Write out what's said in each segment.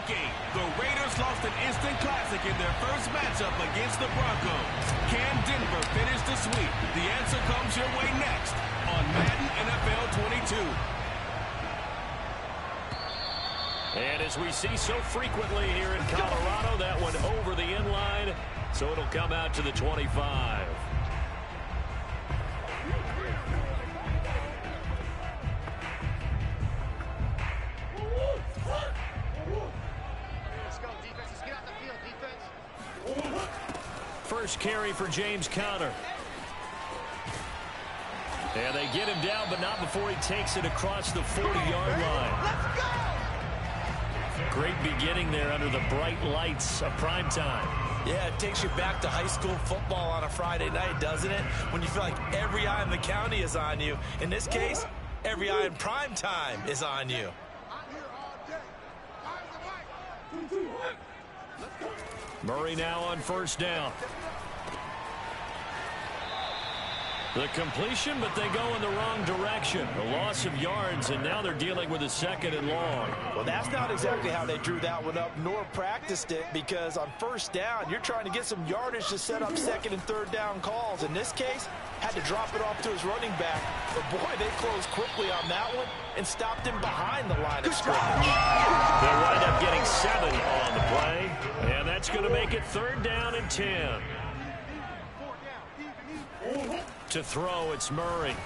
Week 8, the Raiders lost an instant classic in their first matchup against the Broncos. Can Denver finish the sweep? The answer comes your way next on Madden NFL 22. And as we see so frequently here in Colorado, that one over the end line, so it'll come out to the 25. First carry for James Conner. And they get him down, but not before he takes it across the 40-yard line. Let's go! Great beginning there under the bright lights of prime time. Yeah, it takes you back to high school football on a Friday night, doesn't it? When you feel like every eye in the county is on you. In this case, every eye in prime time is on you. Murray now on first down. The completion, but they go in the wrong direction. A loss of yards, and now they're dealing with a second and long. Well, that's not exactly how they drew that one up, nor practiced it, because on first down, you're trying to get some yardage to set up second and third down calls. In this case, had to drop it off to his running back. But, boy, they closed quickly on that one and stopped him behind the line of scrimmage. They'll wind up getting 7 on the play, and that's going to make it third down and 10. To throw, it's Murray.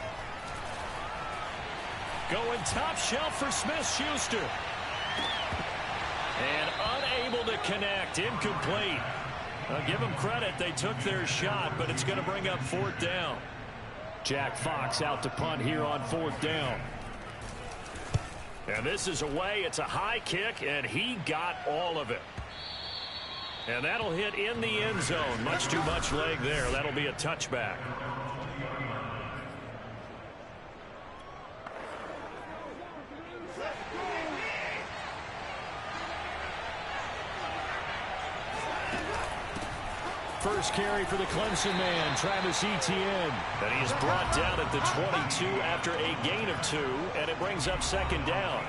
Going top shelf for Smith-Schuster. And unable to connect. Incomplete. I'll give them credit. They took their shot, but it's going to bring up fourth down. Jack Fox out to punt here on fourth down. And this is away. It's a high kick, and he got all of it. And that'll hit in the end zone. Much too much leg there. That'll be a touchback. First carry for the Clemson man, Travis Etienne. And he is brought down at the 22 after a gain of 2, and it brings up second down.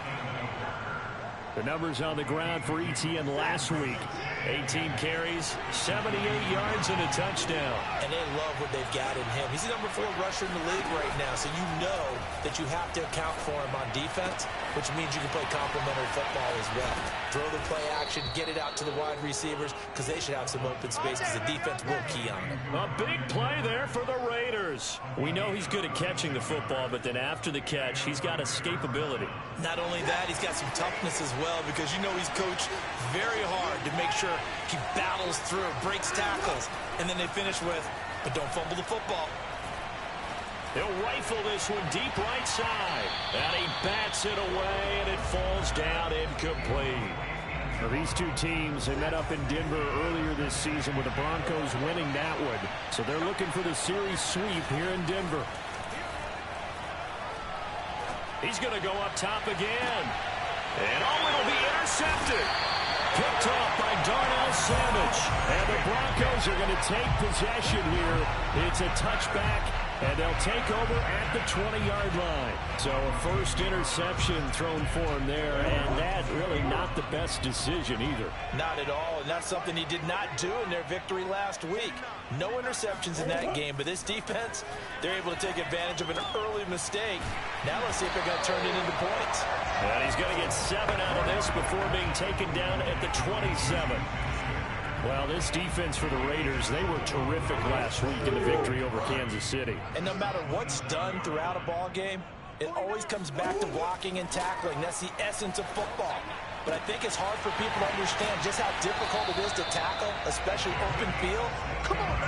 The numbers on the ground for Etienne last week. 18 carries, 78 yards, and a touchdown. And they love what they've got in him. He's the number 4 rusher in the league right now, so you know that you have to account for him on defense, which means you can play complementary football as well. Throw the play action, get it out to the wide receivers, because they should have some open space, because the defense will key on them. A big play there for the Raiders. We know he's good at catching the football, but then after the catch, he's got escapability. Not only that, he's got some toughness as well, because you know he's coached very hard to make sure he battles through, breaks tackles, and then they finish with, but don't fumble the football. He'll rifle this one deep right side. And he bats it away, and it falls down incomplete. Now, these two teams, they met up in Denver earlier this season with the Broncos winning that one. So they're looking for the series sweep here in Denver. He's going to go up top again. And it'll be intercepted. Picked off by Darnell Savage. And the Broncos are going to take possession here. It's a touchback, and they'll take over at the 20-yard line. So a first interception thrown for him there, and that really not the best decision either. Not at all, and that's something he did not do in their victory last week. No interceptions in that game, but this defense, they're able to take advantage of an early mistake. Now let's see if they're going to turn it into points. And he's going to get 7 out of this before being taken down at the 27. Well, this defense for the Raiders, they were terrific last week in the victory over Kansas City. And no matter what's done throughout a ball game, it always comes back to blocking and tackling. That's the essence of football. But I think it's hard for people to understand just how difficult it is to tackle, especially open field.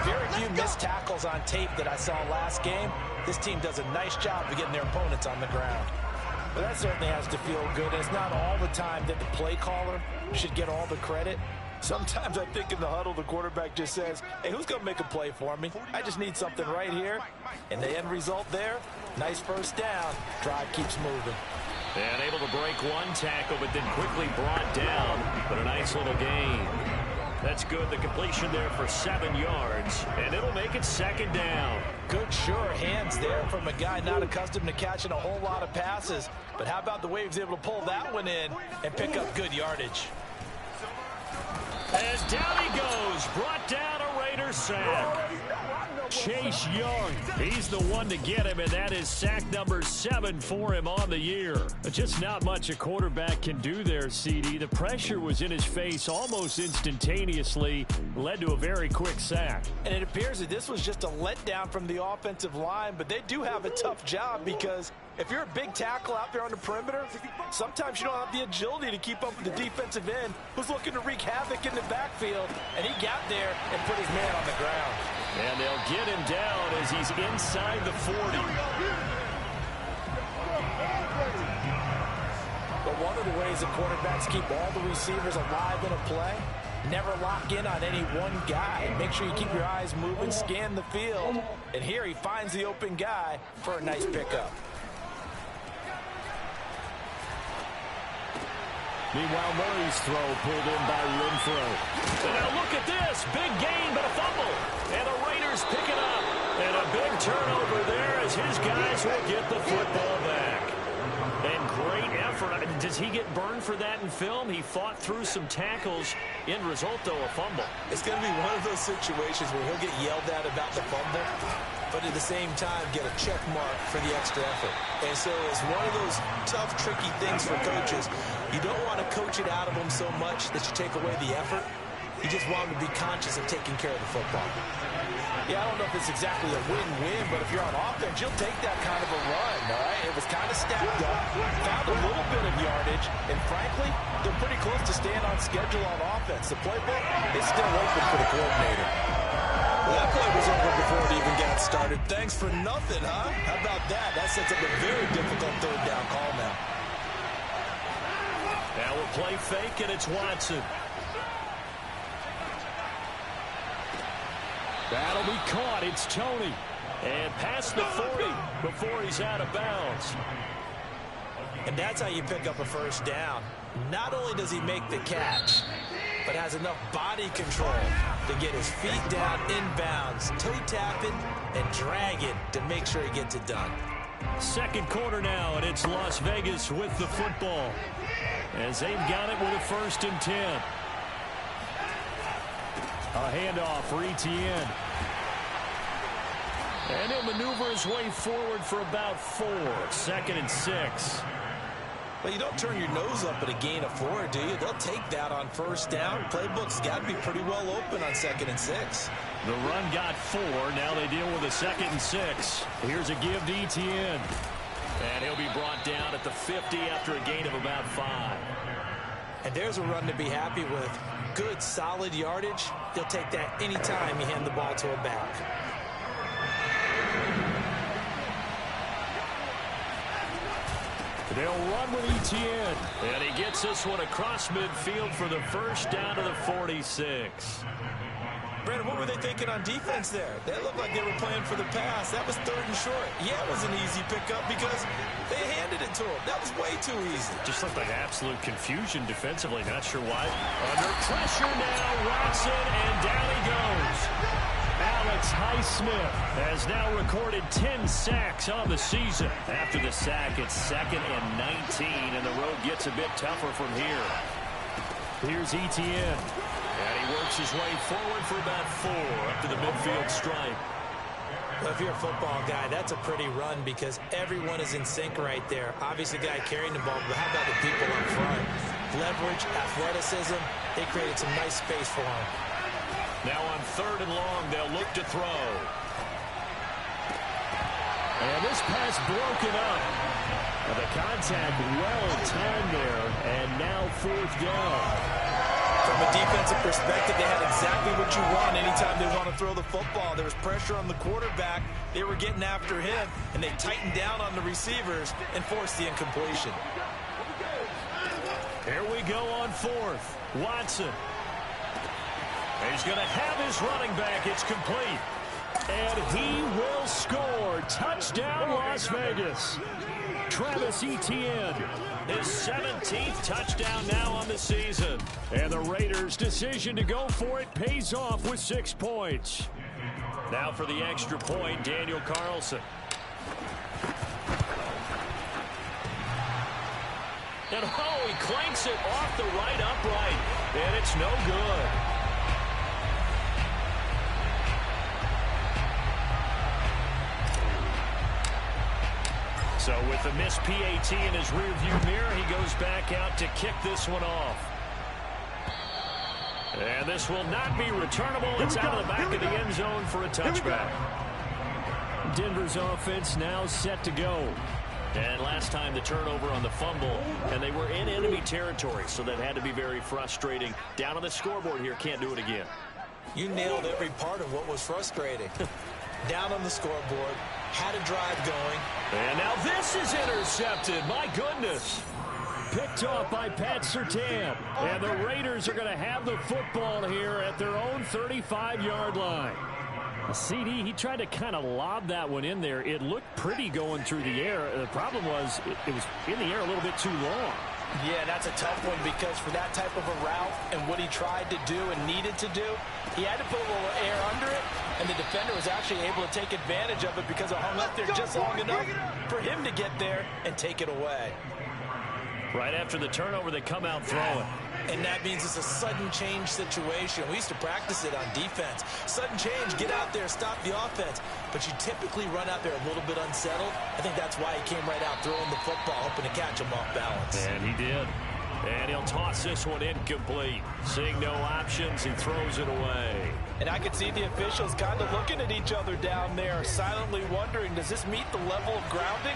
Very few missed tackles on tape that I saw last game. This team does a nice job of getting their opponents on the ground. But that certainly has to feel good. And it's not all the time that the play caller should get all the credit. Sometimes I think in the huddle, the quarterback just says, hey, who's going to make a play for me? I just need something right here. And the end result there, nice first down. Drive keeps moving. And able to break one tackle, but then quickly brought down. But a nice little gain. That's good. The completion there for 7 yards. And it'll make it second down. Good, sure hands there from a guy not accustomed to catching a whole lot of passes. But how about the way he was able to pull that one in and pick up good yardage? And down he goes. Brought down a Raider sack. Chase Young, he's the one to get him, and that is sack number 7 for him on the year. Just not much a quarterback can do there, CD. The pressure was in his face almost instantaneously, led to a very quick sack. And it appears that this was just a letdown from the offensive line, but they do have a tough job because if you're a big tackle out there on the perimeter, sometimes you don't have the agility to keep up with the defensive end who's looking to wreak havoc in the backfield, and he got there and put his man on the ground. And they'll get him down as he's inside the 40. But one of the ways the quarterbacks keep all the receivers alive in a play, never lock in on any one guy. Make sure you keep your eyes moving, scan the field. And here he finds the open guy for a nice pickup. Meanwhile, Murray's throw pulled in by Renfro. And now look at this. Big gain, but a fumble. And the Raiders pick it up. And a big turnover there as his guys will get the football back. And great effort. I mean, does he get burned for that in film? He fought through some tackles. End result, though, a fumble. It's going to be one of those situations where he'll get yelled at about the fumble, but at the same time get a check mark for the extra effort. And so it's one of those tough, tricky things for coaches. You don't want to coach it out of them so much that you take away the effort. You just want them to be conscious of taking care of the football. Yeah, I don't know if it's exactly a win-win, but if you're on offense, you'll take that kind of a run, all right? It was kind of stacked up, found a little bit of yardage, and frankly, they're pretty close to staying on schedule on offense. The playbook is still open for the coordinator. Well, that play was over before it even got started. Thanks for nothing, huh? How about that? That sets up a very difficult third down call now. Now we'll play fake, and it's Watson. That'll be caught. It's Tony. And past the 40 before he's out of bounds. And that's how you pick up a first down. Not only does he make the catch, but has enough body control to get his feet down inbounds, toe tapping and dragging to make sure he gets it done. Second quarter now, and it's Las Vegas with the football, as they've got it with a 1st and 10. A handoff for Etienne. And he'll maneuver his way forward for about 4. 2nd and 6. Well, you don't turn your nose up at a gain of 4, do you? They'll take that on first down. Playbook's got to be pretty well open on 2nd and 6. The run got 4. Now they deal with a 2nd and 6. Here's a give to Etienne. And he'll be brought down at the 50 after a gain of about 5. And there's a run to be happy with. Good, solid yardage. They'll take that anytime you hand the ball to a back. They'll run with Etienne. And he gets this one across midfield for the first down to the 46. Brandon, what were they thinking on defense there? They looked like they were playing for the pass. That was 3rd and short. Yeah, it was an easy pickup because they handed it to him. That was way too easy. Just looked like absolute confusion defensively. Not sure why. Under pressure now, Watson, and down he goes. Alex Highsmith has now recorded 10 sacks on the season. After the sack, it's 2nd and 19, and the road gets a bit tougher from here. Here's Etienne. And he works his way forward for about 4 up to the midfield stripe. Well, if you're a football guy, that's a pretty run because everyone is in sync right there. Obviously, the guy carrying the ball, but how about the people up front? Leverage, athleticism, they created some nice space for him. Now on 3rd and long, they'll look to throw. And this pass broken up. The contact well timed there, and now 4th down. From a defensive perspective, they had exactly what you want anytime they want to throw the football. There was pressure on the quarterback. They were getting after him, and they tightened down on the receivers and forced the incompletion. Here we go on 4th. Watson. He's going to have his running back. It's complete. And he will score. Touchdown, Las Vegas. Travis Etienne, his 17th touchdown now on the season. And the Raiders' decision to go for it pays off with 6 points. Now for the extra point, Daniel Carlson. And oh, he clanks it off the right upright. and it's no good. So with the missed PAT in his rearview mirror, he goes back out to kick this one off. And this will not be returnable. It's out of the back of the end zone for a touchback. Denver's offense now set to go. And last time the turnover on the fumble, and they were in enemy territory, so that had to be very frustrating. Down on the scoreboard here, can't do it again. You nailed every part of what was frustrating. Down on the scoreboard, had a drive going. And now this is intercepted. My goodness. Picked off by Pat Surtain. And the Raiders are going to have the football here at their own 35-yard line. The CD, he tried to kind of lob that one in there. It looked pretty going through the air. The problem was it was in the air a little bit too long. Yeah, that's a tough one because for that type of a route and what he tried to do and needed to do, he had to put a little air under it, and the defender was actually able to take advantage of it because it hung up there just long enough for him to get there and take it away. Right after the turnover, they come out throwing. And that means it's a sudden change situation. We used to practice it on defense. Sudden change, get out there, stop the offense. But you typically run out there a little bit unsettled. I think that's why he came right out throwing the football, hoping to catch him off balance. And he did. And he'll toss this one incomplete. Seeing no options, he throws it away. And I could see the officials kind of looking at each other down there, silently wondering, does this meet the level of grounding?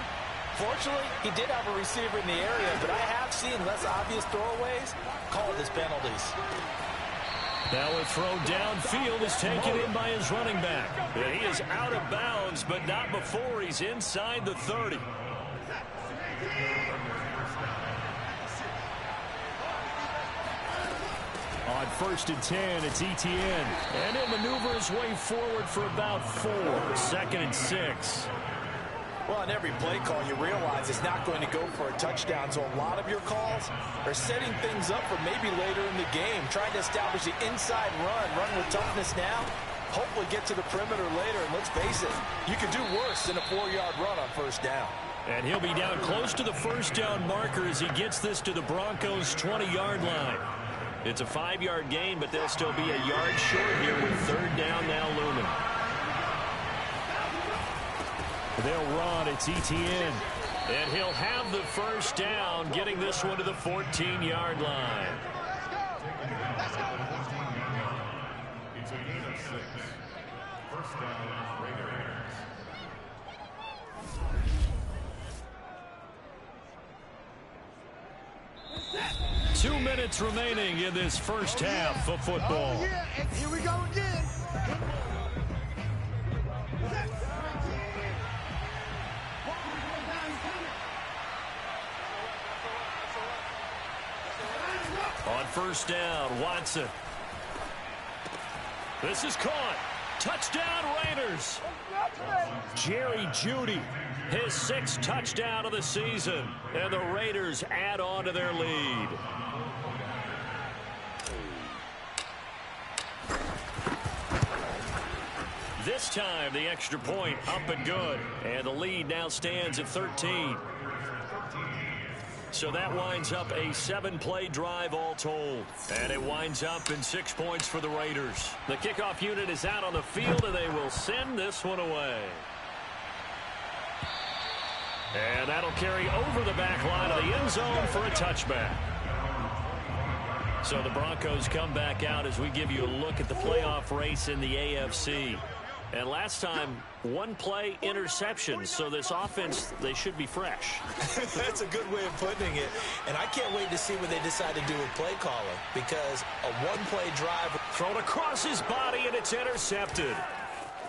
Fortunately, he did have a receiver in the area, but I have seen less obvious throwaways called as penalties. Now a throw downfield is taken in by his running back. And he is out of bounds, but not before he's inside the 30. On 1st and 10, it's Etienne. And he'll maneuver his way forward for about 4. 2nd and 6. Well, on every play call, you realize it's not going to go for a touchdown, so a lot of your calls are setting things up for maybe later in the game, trying to establish the inside run with toughness now, hopefully get to the perimeter later, and let's face it, you could do worse than a 4-yard run on 1st down. And he'll be down close to the 1st down marker as he gets this to the Broncos' 20-yard line. It's a 5-yard gain, but they'll still be a yard short here with 3rd down now looming. They'll run. It's Etienne. And he'll have the 1st down, getting this one to the 14-yard line. Let's go. It's a gain of 6. 1st down, Raiders. 2 minutes remaining in this first half of football. Oh, yeah. And here we go again. On 1st down, Watson. This is caught. Touchdown, Raiders. Jerry Jeudy, his 6th touchdown of the season. And the Raiders add on to their lead. This time, the extra point up and good. And the lead now stands at 13. So that winds up a 7-play drive all told. And it winds up in 6 points for the Raiders. The kickoff unit is out on the field, and they will send this one away. And that'll carry over the back line of the end zone for a touchback. So the Broncos come back out as we give you a look at the playoff race in the AFC. And last time, 1-play interceptions. So this offense, they should be fresh. That's a good way of putting it. And I can't wait to see what they decide to do with play calling. Because a 1-play drive. Thrown across his body, and it's intercepted.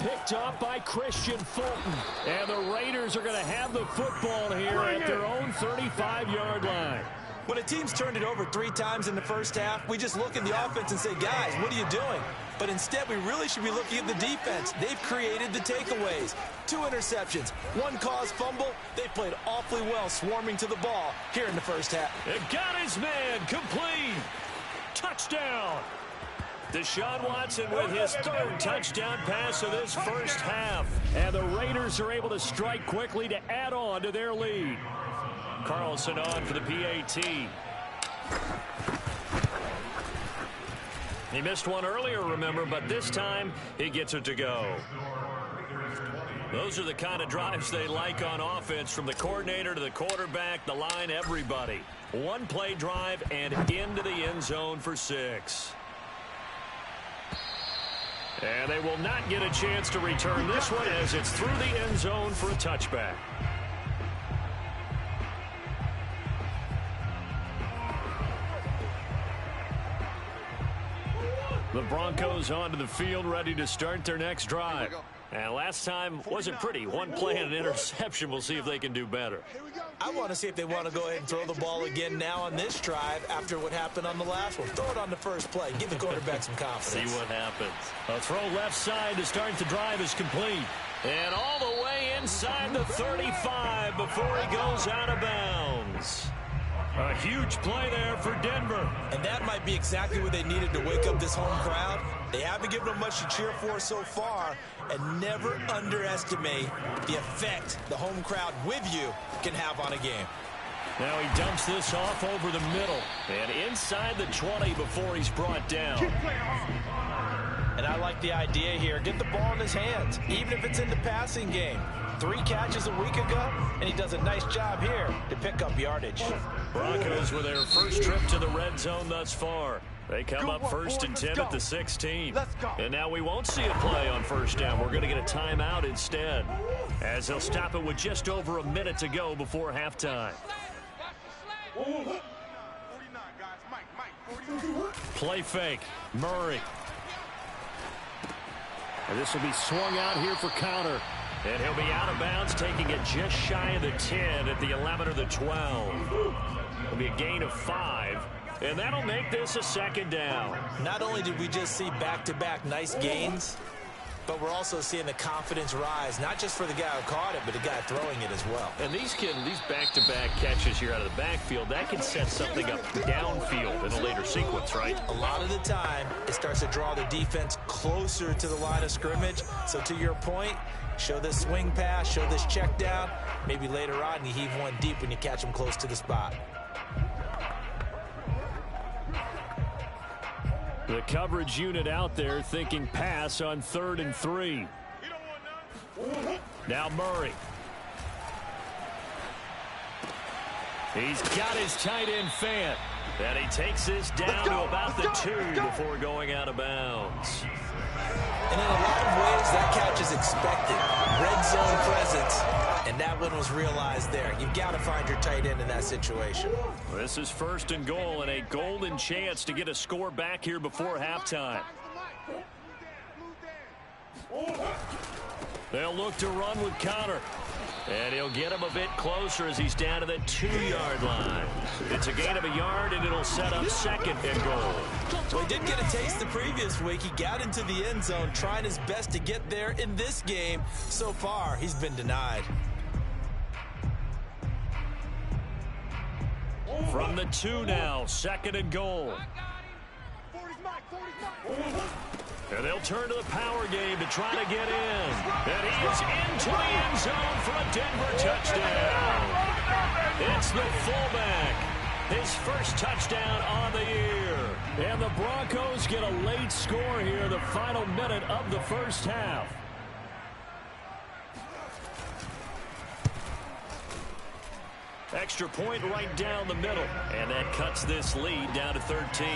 Picked up by Christian Fulton. And the Raiders are going to have the football here at their own 35-yard line. When a team's turned it over 3 times in the first half, we just look at the offense and say, guys, what are you doing? But instead, we really should be looking at the defense. They've created the takeaways. 2 interceptions, 1 caused fumble. They played awfully well swarming to the ball here in the first half. It got his man complete. Touchdown. Deshaun Watson with his 3rd touchdown pass of this first half. And the Raiders are able to strike quickly to add on to their lead. Carlson on for the PAT. He missed one earlier, remember, but this time he gets it to go. Those are the kind of drives they like on offense, from the coordinator to the quarterback, the line, everybody. One play drive and into the end zone for 6. And they will not get a chance to return this one as it's through the end zone for a touchback. The Broncos onto the field, ready to start their next drive. And last time wasn't pretty. One play and an interception. We'll see if they can do better. I want to see if they want to go ahead and throw the ball again now on this drive after what happened on the last one. Throw it on the first play. Give the quarterback some confidence. See what happens. A throw left side to start the drive is complete. And all the way inside the 35 before he goes out of bounds. A huge play there for Denver. And that might be exactly what they needed to wake up this home crowd. They haven't given them much to cheer for so far, and never underestimate the effect the home crowd with you can have on a game. Now he dumps this off over the middle and inside the 20 before he's brought down. And I like the idea here. Get the ball in his hands, even if it's in the passing game. 3 catches a week ago, and he does a nice job here to pick up yardage. Broncos with their first trip to the red zone thus far. They come up 1st and 10 at the 16. And now we won't see a play on first down. We're going to get a timeout instead, as they'll stop it with just over a minute to go before halftime. Play fake. Murray. And this will be swung out here for counter. And he'll be out of bounds, taking it just shy of the 10 at the 11 or the 12. It'll be a gain of 5. And that'll make this a second down. Not only did we just see back-to-back nice gains, but we're also seeing the confidence rise, not just for the guy who caught it, but the guy throwing it as well. And these back-to-back catches here out of the backfield, that can set something up downfield in a later sequence, right? A lot of the time, it starts to draw the defense closer to the line of scrimmage. So to your point, show this swing pass, show this check down. Maybe later on you heave one deep when you catch them close to the spot. The coverage unit out there thinking pass on 3rd and 3. Now Murray. He's got his tight end Fant. And he takes this down to about the 2 before going out of bounds. And in a lot of ways, that catch is expected. Red zone presence, and that one was realized there. You've got to find your tight end in that situation. This is 1st and goal, and a golden chance to get a score back here before halftime. They'll look to run with Connor. And he'll get him a bit closer as he's down to the 2-yard line. It's a gain of a yard, and it'll set up 2nd and goal. Well, he did get a taste the previous week. He got into the end zone, trying his best to get there in this game. So far, he's been denied. From the 2 now, 2nd and goal. And they'll turn to the power game to try to get in. And he is into the end zone for a Denver touchdown. It's the fullback. His first touchdown on the year. And the Broncos get a late score here, the final minute of the first half. Extra point right down the middle. And that cuts this lead down to 13.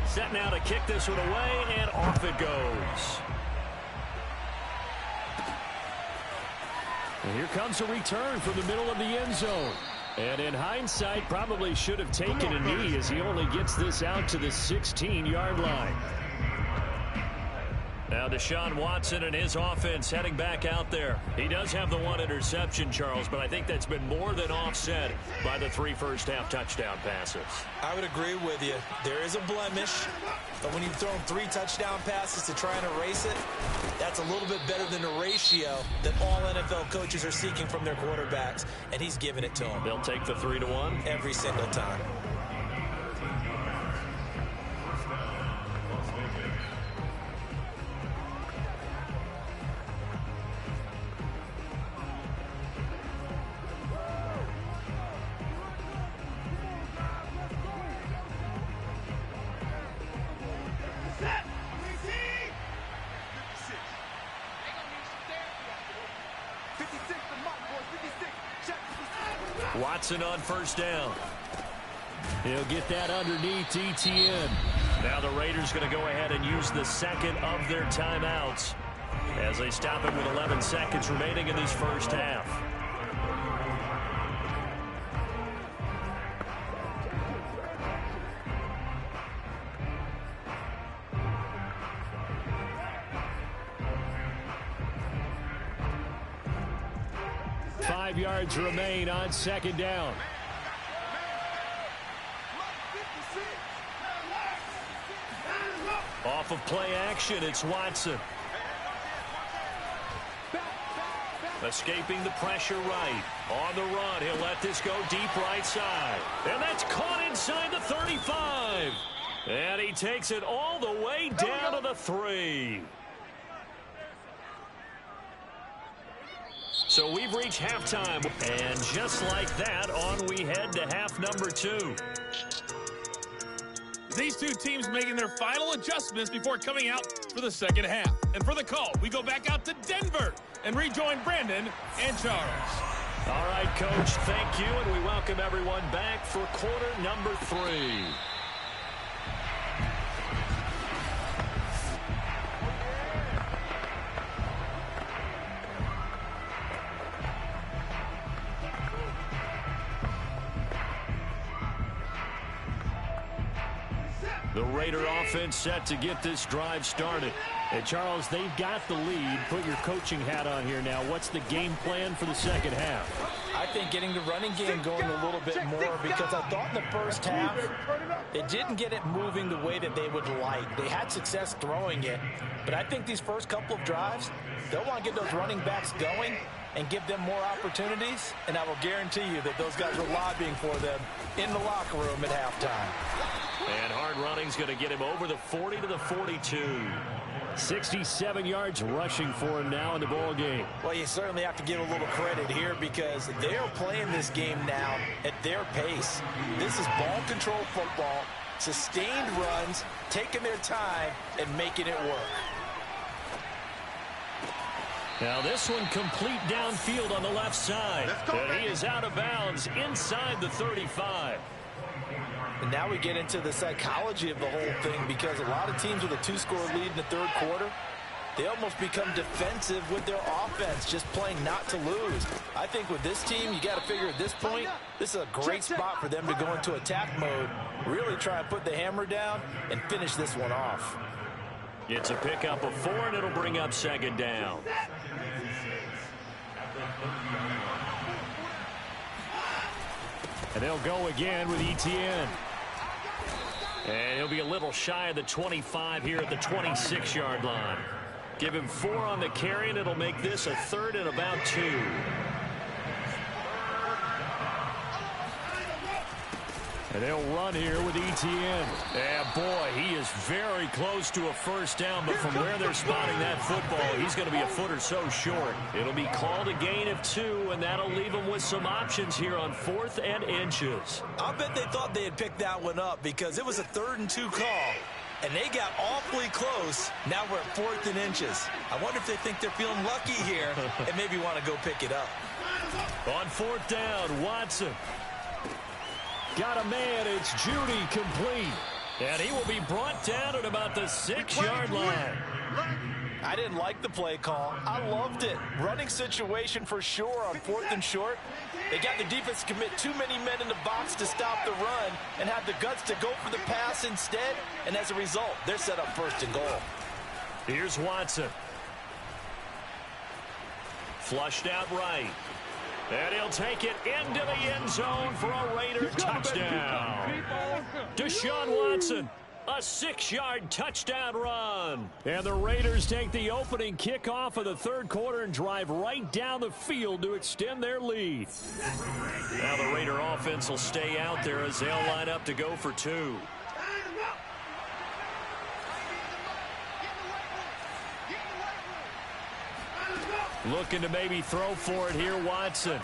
Set now to kick this one away, and off it goes. And here comes a return from the middle of the end zone. And in hindsight, probably should have taken a knee as he only gets this out to the 16-yard line. Now Deshaun Watson and his offense heading back out there. He does have the 1 interception, Charles, but I think that's been more than offset by the 3 first-half touchdown passes. I would agree with you. There is a blemish, but when you've thrown 3 touchdown passes to try and erase it, that's a little bit better than the ratio that all NFL coaches are seeking from their quarterbacks, and he's giving it to them. They'll take the 3-1 every single time. Watson on first down. He'll get that underneath ETN. Now the Raiders going to go ahead and use the second of their timeouts as they stop it with 11 seconds remaining in this first half. Five yards remain on second down. Off of play action, it's Watson. Escaping the pressure right. On the run, he'll let this go deep right side. And that's caught inside the 35. And he takes it all the way down to the 3. So we've reached halftime. And just like that, on we head to half number 2. These two teams making their final adjustments before coming out for the second half. And for the call, we go back out to Denver and rejoin Brandon and Charles. All right, Coach, thank you, and we welcome everyone back for quarter number 3. The Raider offense set to get this drive started. And Charles, they've got the lead. Put your coaching hat on here now. What's the game plan for the second half? I think getting the running game going a little bit more, because I thought in the first half it didn't get it moving the way that they would like. They had success throwing it, but I think these first couple of drives, they'll want to get those running backs going and give them more opportunities, and I will guarantee you that those guys were lobbying for them in the locker room at halftime. And hard running's going to get him over the 40 to the 42. 67 yards rushing for him now in the ball game. Well, you certainly have to give a little credit here because they're playing this game now at their pace. This is ball control football, sustained runs, taking their time and making it work. Now this one complete downfield on the left side. And he is out of bounds inside the 35. And now we get into the psychology of the whole thing, because a lot of teams with a 2-score lead in the third quarter, they almost become defensive with their offense, just playing not to lose. I think with this team, you got to figure at this point, this is a great spot for them to go into attack mode, really try and put the hammer down and finish this one off. It's a pickup of 4, and it'll bring up second down. And they'll go again with ETN. And he'll be a little shy of the 25 here at the 26-yard line. Give him 4 on the carry, and it'll make this a 3rd and about 2. And they'll run here with ETN. Yeah, boy, he is very close to a first down, but from where they're spotting that football, he's going to be a foot or so short. It'll be called a gain of 2, and that'll leave him with some options here on 4th and inches. I bet they thought they had picked that one up because it was a 3rd and 2 call, and they got awfully close. Now we're at 4th and inches. I wonder if they think they're feeling lucky here and maybe want to go pick it up. On 4th down, Watson. Got a man, it's Judy complete. And he will be brought down at about the 6-yard line. I didn't like the play call. I loved it. Running situation for sure on 4th and short. They got the defense to commit too many men in the box to stop the run and have the guts to go for the pass instead. And as a result, they're set up 1st and goal. Here's Watson. Flushed out right. And he'll take it into the end zone for a Raider touchdown. Deshaun Watson, a 6-yard touchdown run. And the Raiders take the opening kickoff of the third quarter and drive right down the field to extend their lead. Now the Raider offense will stay out there as they'll line up to go for 2. Looking to maybe throw for it here, Watson.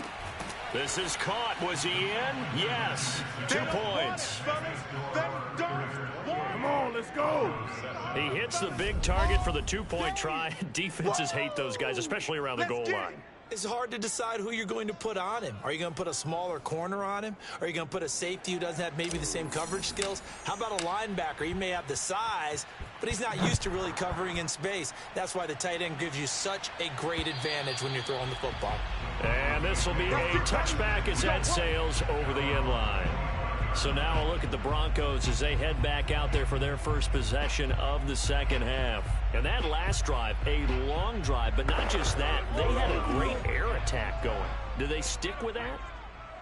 This is caught. Was he in? Yes. 2 points. Come on, let's go. He hits the big target for the 2-point try. Defenses hate those guys, especially around the goal line. It's hard to decide who you're going to put on him. Are you going to put a smaller corner on him? Are you going to put a safety who doesn't have maybe the same coverage skills? How about a linebacker? He may have the size, but he's not used to really covering in space. That's why the tight end gives you such a great advantage when you're throwing the football. And this will be a touchback as that sails over the end line. So now a look at the Broncos as they head back out there for their first possession of the second half. And that last drive, a long drive, but not just that. They had a great air attack going. Do they stick with that?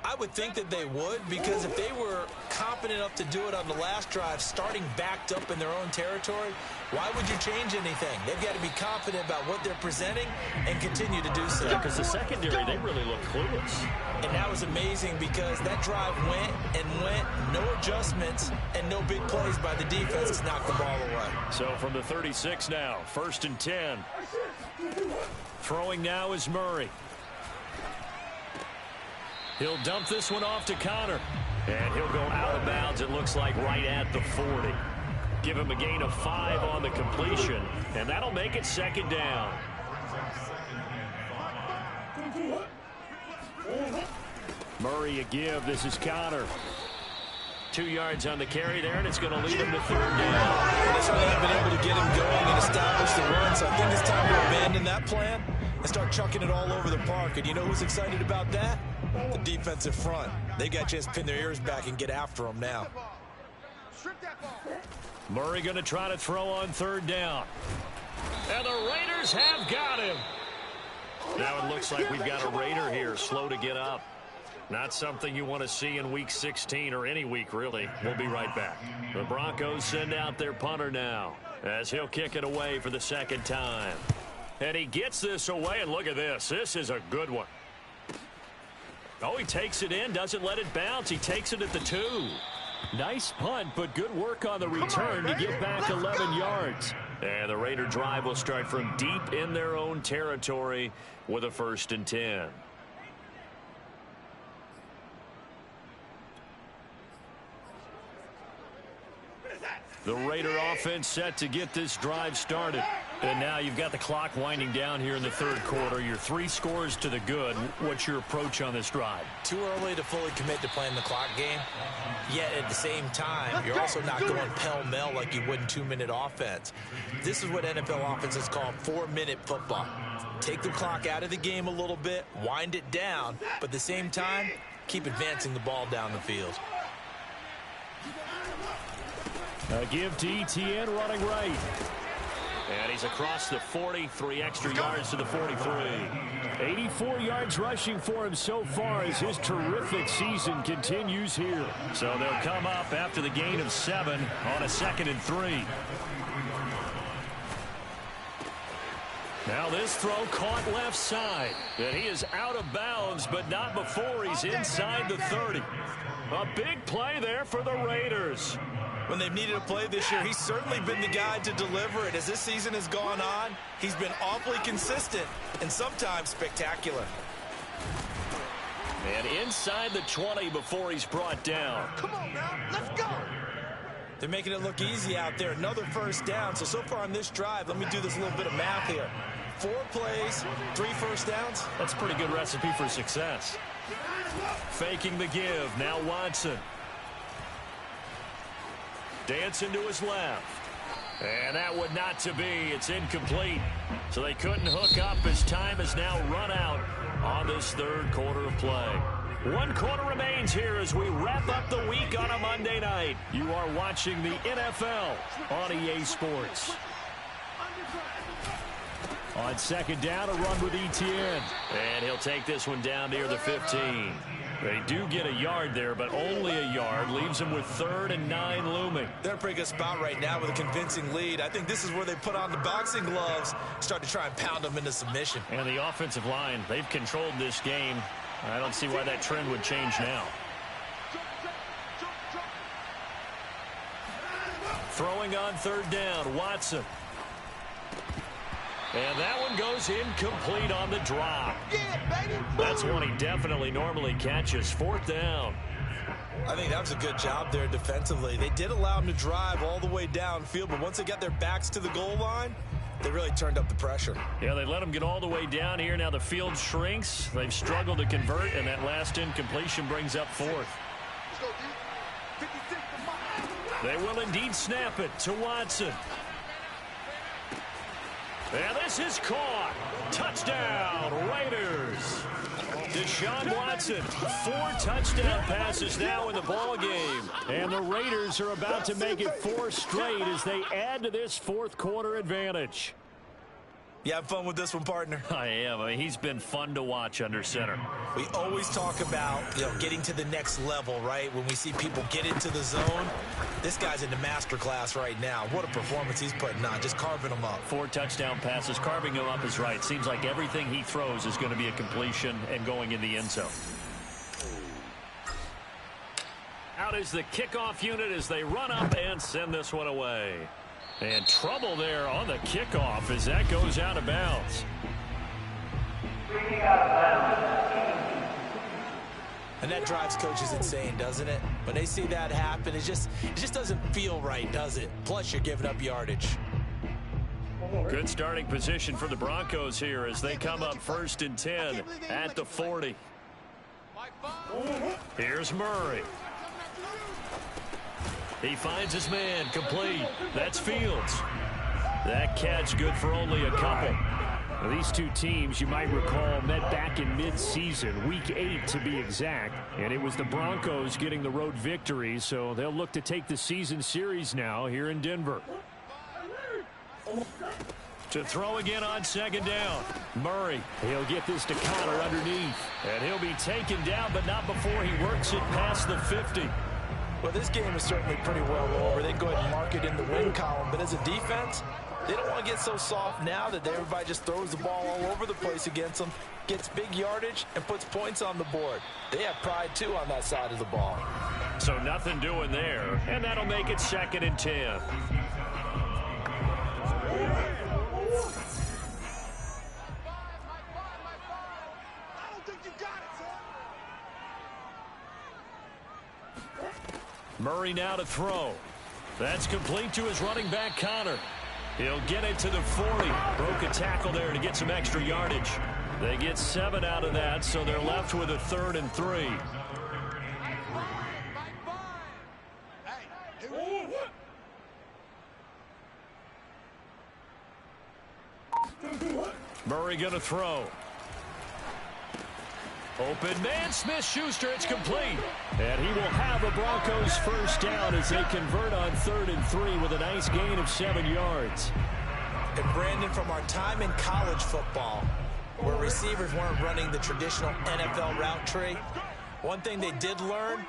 I would think that they would, because if they were confident enough to do it on the last drive, starting backed up in their own territory, why would you change anything? They've got to be confident about what they're presenting and continue to do so. Because the secondary, they really look clueless. And that was amazing because that drive went and went, no adjustments, and no big plays by the defense to knock the ball away. So from the 36 now, 1st and 10. Throwing now is Murray. He'll dump this one off to Connor. And he'll go out of bounds, it looks like, right at the 40. Give him a gain of 5 on the completion, and that'll make it 2nd down. Murray a give. This is Connor. 2 yards on the carry there, and it's going to lead him to 3rd down. They certainly have been able to get him going and establish the run, so I think it's time to abandon that plan and start chucking it all over the park. And you know who's excited about that? The defensive front. They got a chance to pin their ears back and get after him now. Murray going to try to throw on 3rd down. And the Raiders have got him. Now it looks like we've got a Raider here, slow to get up. Not something you want to see in Week 16 or any week, really. We'll be right back. The Broncos send out their punter now as he'll kick it away for the 2nd time. And he gets this away, and look at this. This is a good one. Oh, he takes it in, doesn't let it bounce. He takes it at the 2. Nice punt, but good work on the return to get back 11 yards. And the Raider drive will start from deep in their own territory with a 1st and 10. The Raider offense set to get this drive started. And now you've got the clock winding down here in the 3rd quarter. You're 3 scores to the good. What's your approach on this drive? Too early to fully commit to playing the clock game. Yet at the same time, you're also not going pell-mell like you would in 2-minute offense. This is what NFL offenses call 4-minute football. Take the clock out of the game a little bit, wind it down, but at the same time, keep advancing the ball down the field. A give to Etienne running right. And he's across the 40, 3 extra yards to the 43. 84 yards rushing for him so far as his terrific season continues here. So they'll come up after the gain of 7 on a 2nd and 3. Now this throw caught left side. And he is out of bounds, but not before he's inside the 30. A big play there for the Raiders. When they've needed a play this year, he's certainly been the guy to deliver it. As this season has gone on, he's been awfully consistent and sometimes spectacular. And inside the 20 before he's brought down. Come on now, let's go. They're making it look easy out there. Another 1st down. So far on this drive, let me do this little bit of math here. 4 plays, 3 first downs. That's a pretty good recipe for success. Faking the give. Now Watson. Dancing to his left. And that would not to be. It's incomplete. So they couldn't hook up as time has now run out on this 3rd quarter of play. 1 quarter remains here as we wrap up the week on a Monday night. You are watching the NFL on EA Sports. On 2nd down, a run with Etienne. And he'll take this one down near the 15. They do get a yard there, but only a yard. Leaves them with 3rd and 9 looming. They're in a pretty good spot right now with a convincing lead. I think this is where they put on the boxing gloves, start to try and pound them into submission. And the offensive line, they've controlled this game. I don't see why that trend would change now. Throwing on 3rd down, Watson. And that one goes incomplete on the drop. That's one he definitely normally catches. 4th down. I think that was a good job there defensively. They did allow him to drive all the way downfield, but once they got their backs to the goal line, They really turned up the pressure. Yeah, they let them get all the way down here. Now the field shrinks. They've struggled to convert, and that last incompletion brings up fourth. They will indeed snap it to Watson. And this is caught. Touchdown, Raiders. Deshaun Watson, 4 touchdown passes now in the ball game. And the Raiders are about to make it 4 straight as they add to this fourth quarter advantage. You have fun with this one, partner? I am. I mean, he's been fun to watch under center. We always talk about, getting to the next level, right? When we see people get into the zone, this guy's in the master class right now. What a performance he's putting on, just carving them up. 4 touchdown passes, carving him up is right. Seems like everything he throws is going to be a completion and going in the end zone. Out is the kickoff unit as they run up and send this one away. And trouble there on the kickoff as that goes out of bounds. And that drives coaches insane, doesn't it? When they see that happen, it just doesn't feel right, does it? Plus, you're giving up yardage. Good starting position for the Broncos here as they come up 1st and 10 at the 40. Here's Murray. He finds his man, complete. That's Fields. That catch good for only a couple. Now, these two teams, you might recall, met back in mid-season, week 8 to be exact. And it was the Broncos getting the road victory, so they'll look to take the season series now here in Denver. To throw again on 2nd down. Murray, he'll get this to Connor underneath. And he'll be taken down, but not before he works it past the 50. Well, this game is certainly pretty well over. They can go ahead and mark it in the win column. But as a defense, they don't want to get so soft now that everybody just throws the ball all over the place against them, gets big yardage, and puts points on the board. They have pride, too, on that side of the ball. So nothing doing there, and that'll make it 2nd and 10. Murray now to throw. That's complete to his running back, Connor. He'll get it to the 40. Broke a tackle there to get some extra yardage. They get 7 out of that, so they're left with a 3rd and 3. Murray going to throw. Open man, Smith-Schuster, it's complete. And he will have a Broncos 1st down as they convert on 3rd and 3 with a nice gain of 7 yards. And Brandon, from our time in college football, where receivers weren't running the traditional NFL route tree, one thing they did learn,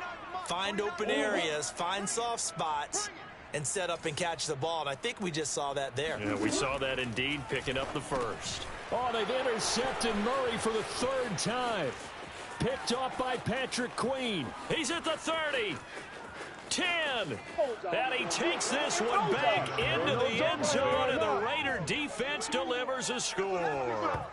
find open areas, find soft spots, and set up and catch the ball. And I think we just saw that there. Yeah, we saw that indeed, picking up the 1st. Oh, they've intercepted Murray for the 3rd time. Picked off by Patrick Queen. He's at the 30. 10. And he takes this one back into the end zone, and the Raider defense delivers a score.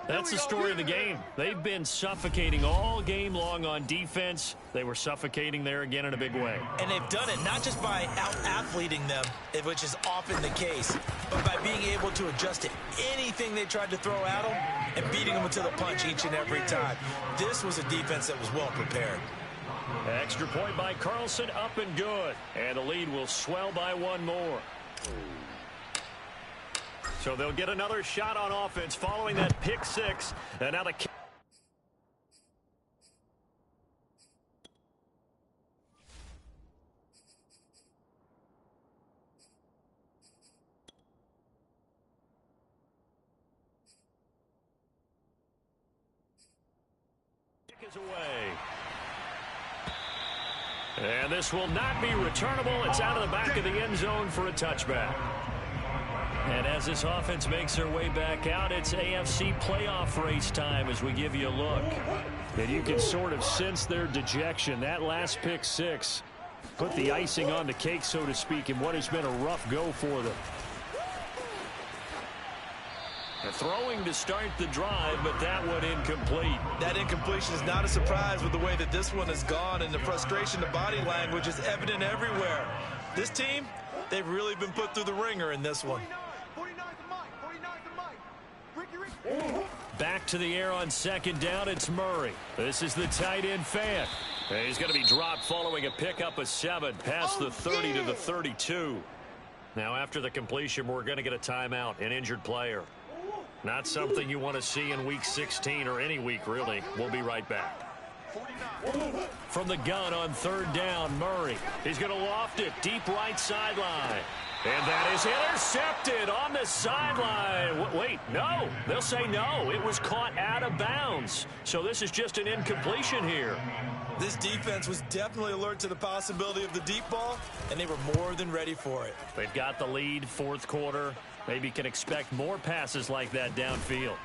That's the story of the game. They've been suffocating all game long on defense. They were suffocating there again in a big way. And they've done it not just by out-athleting them, which is often the case, but by being able to adjust to anything they tried to throw at them and beating them to the punch each and every time. This was a defense that was well prepared. Extra point by Carlson, up and good. And the lead will swell by 1 more. So they'll get another shot on offense following that pick 6. And now the kick. Is away. And this will not be returnable. It's out of the back of the end zone for a touchback. And as this offense makes their way back out, it's AFC playoff race time as we give you a look. And you can sort of sense their dejection. That last pick 6 put the icing on the cake, so to speak, in what has been a rough go for them. Throwing to start the drive, but that one incomplete. That incompletion is not a surprise with the way that this one has gone, and the frustration, the body language is evident everywhere. This team, They've really been put through the ringer in this one. 49 the mic. Back to the air on second down. It's Murray. This is the tight end fan. He's going to be dropped following a pickup of 7 past the 30 to the 32. Now after the completion, we're going to get a timeout, an injured player. Not something you want to see in week 16 or any week, really. We'll be right back. From the gun on third down, Murray. He's going to loft it deep right sideline. And that is intercepted on the sideline. Wait, no. They'll say no. It was caught out of bounds. So this is just an incompletion here. This defense was definitely alert to the possibility of the deep ball, and they were more than ready for it. They've got the lead, fourth quarter. Maybe can expect more passes like that downfield.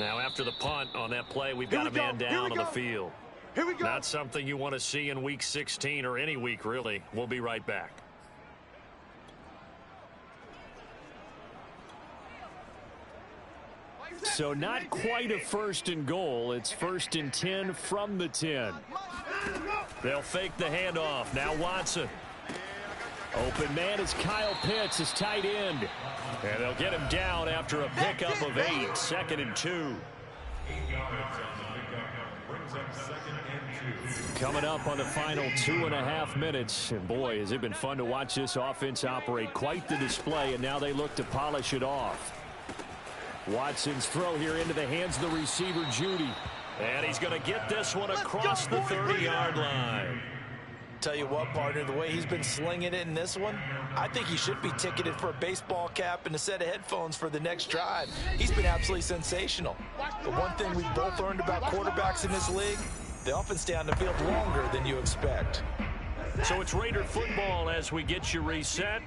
Now after the punt on that play, we've got a man down on the field. Here we go. Not something you want to see in week 16 or any week, really. We'll be right back. So not quite a first and goal. It's first and 10 from the 10. They'll fake the handoff. Now Watson. Open man is Kyle Pitts, his tight end. And they'll get him down after a pickup of 8. Second and 2. Coming up on the final 2.5 minutes. And boy, has it been fun to watch this offense operate. Quite the display, and now they look to polish it off. Watson's throw here into the hands of the receiver, Judy. And he's going to get this one across the 30-yard line. Tell you what, partner, the way he's been slinging it in this one, I think he should be ticketed for a baseball cap and a set of headphones for the next drive. He's been absolutely sensational. The one thing we've both learned about quarterbacks in this league, they often stay on the field longer than you expect. So it's Raider football as we get you reset.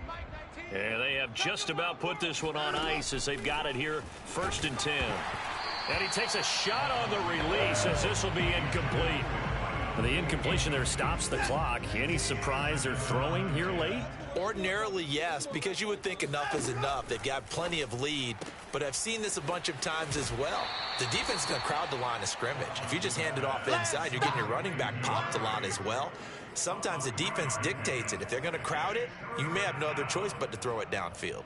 And they have just about put this one on ice as they've got it here, first and 10. And he takes a shot on the release as this will be incomplete. The incompletion there stops the clock. Any surprise they're throwing here late? Ordinarily, yes, because you would think enough is enough. They've got plenty of lead, but I've seen this a bunch of times as well. The defense is going to crowd the line of scrimmage. If you just hand it off inside, you're getting your running back popped a lot as well. Sometimes the defense dictates it. If they're going to crowd it, you may have no other choice but to throw it downfield.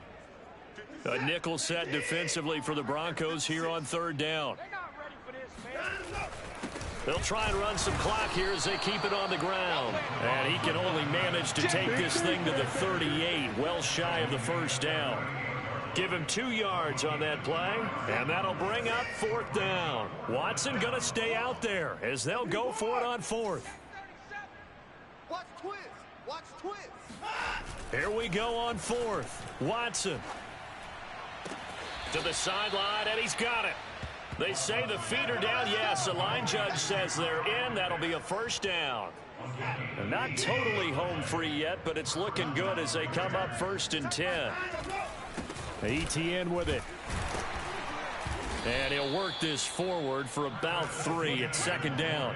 A nickel set defensively for the Broncos here on third down. They'll try and run some clock here as they keep it on the ground. And he can only manage to take this thing to the 38, well shy of the first down. Give him 2 yards on that play, and that'll bring up fourth down. Watson going to stay out there as they'll go for it on fourth. Watch twist. Watch twist. Here we go on fourth. Watson to the sideline, and he's got it. They say the feet are down. Yes, the line judge says they're in. That'll be a first down. And not totally home free yet, but it's looking good as they come up first and 10. ETN with it. And he'll work this forward for about 3 at second down.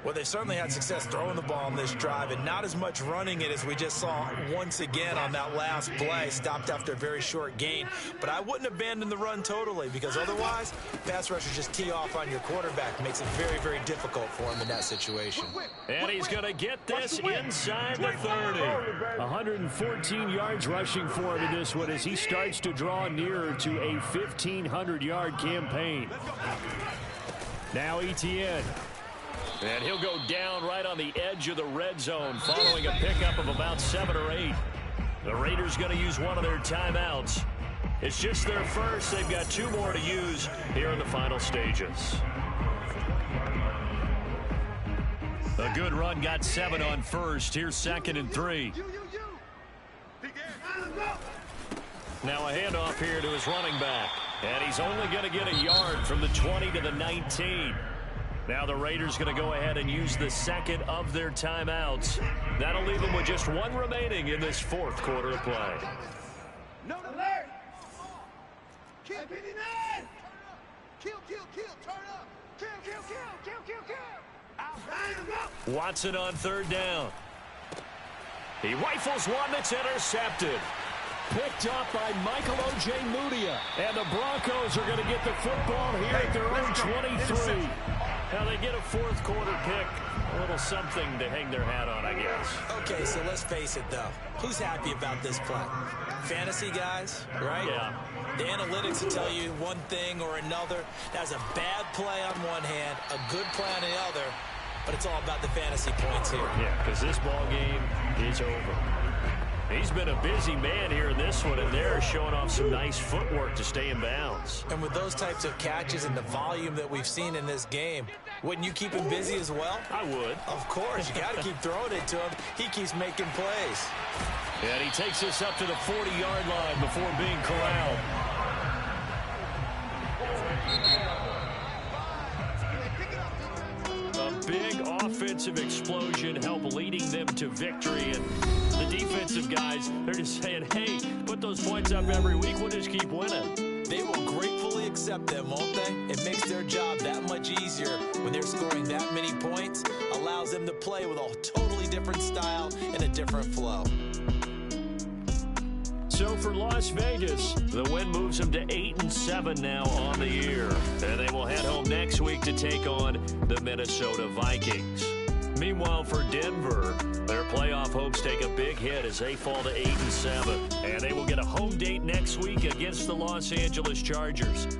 Well, they certainly had success throwing the ball on this drive and not as much running it as we just saw once again on that last play. Stopped after a very short gain. But I wouldn't abandon the run totally because otherwise, pass rushers just tee off on your quarterback. It makes it very, very difficult for him in that situation. And he's going to get this inside the 30. 114 yards rushing for him in this one as he starts to draw nearer to a 1,500-yard campaign. Now ETN. And he'll go down right on the edge of the red zone following a pickup of about 7 or 8. The Raiders going to use one of their timeouts. It's just their first. They've got 2 more to use here in the final stages. A good run got 7 on first. Here's second and 3. Now a handoff here to his running back. And he's only going to get a yard from the 20 to the 19. Now the Raiders going to go ahead and use the second of their timeouts. That'll leave them with just 1 remaining in this fourth quarter of play. No alert! Kill, kill, turn up! Kill! Watson on third down. He rifles one that's intercepted. Picked up by Michael O.J. Mudia. And the Broncos are going to get the football here at their own 23. Now they get a fourth quarter pick. A little something to hang their hat on, I guess. Okay, so let's face it, though. Who's happy about this play? Fantasy guys, right? Yeah. The analytics will tell you one thing or another. That's a bad play on one hand, a good play on the other, but it's all about the fantasy points here. Yeah, because this ball game is over. He's been a busy man here in this one, and they're showing off some nice footwork to stay in bounds. And with those types of catches and the volume that we've seen in this game, wouldn't you keep him busy as well? I would. Of course. You got to keep throwing it to him. He keeps making plays. And he takes this up to the 40-yard line before being corralled. A big offensive explosion helped leading them to victory. And the defensive guys, they're just saying, hey, put those points up every week. We'll just keep winning. They will gratefully accept them, won't they? It makes their job that much easier when they're scoring that many points. Allows them to play with a totally different style and a different flow. So for Las Vegas, the win moves them to 8-7 now on the year. And they will head home next week to take on the Minnesota Vikings. Meanwhile, for Denver, their playoff hopes take a big hit as they fall to 8-7. And they will get a home date next week against the Los Angeles Chargers.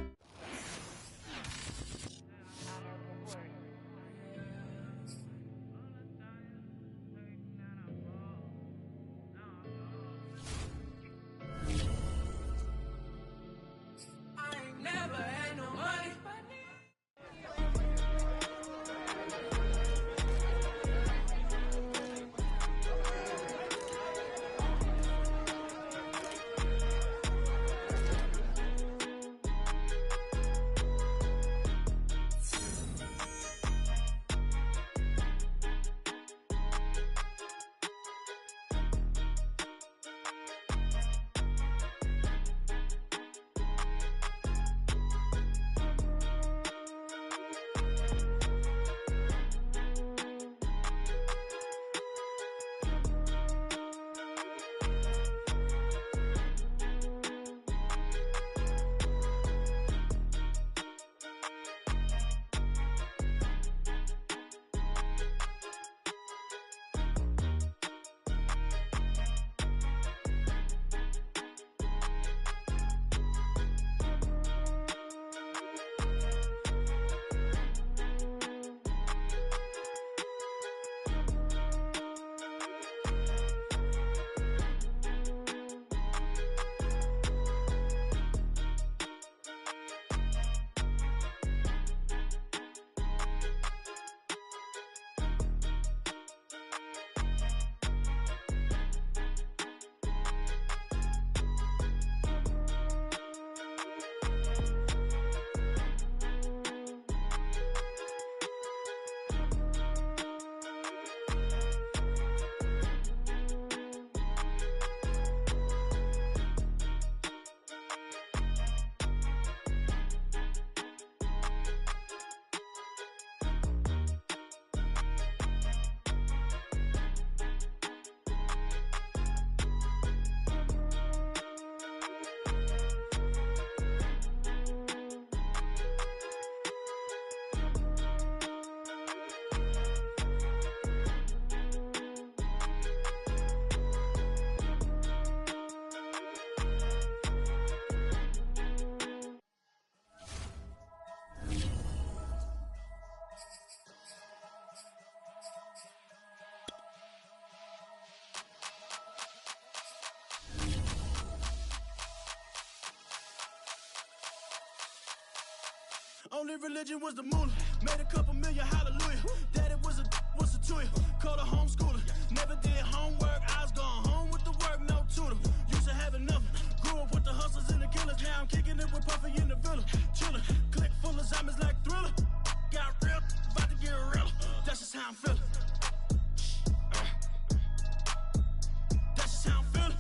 Only religion was the moolah. Made a couple million, hallelujah. Daddy was a to you. Called a homeschooler. Never did homework. I was going home with the work, no tutor. Used to have enough. Grew up with the hustlers and the killers. Now I'm kicking it with Puffy in the villa. Chiller. Click full of zombies like Thriller. Got real. About to get real. That's just how I'm feeling. That's just how I'm feeling.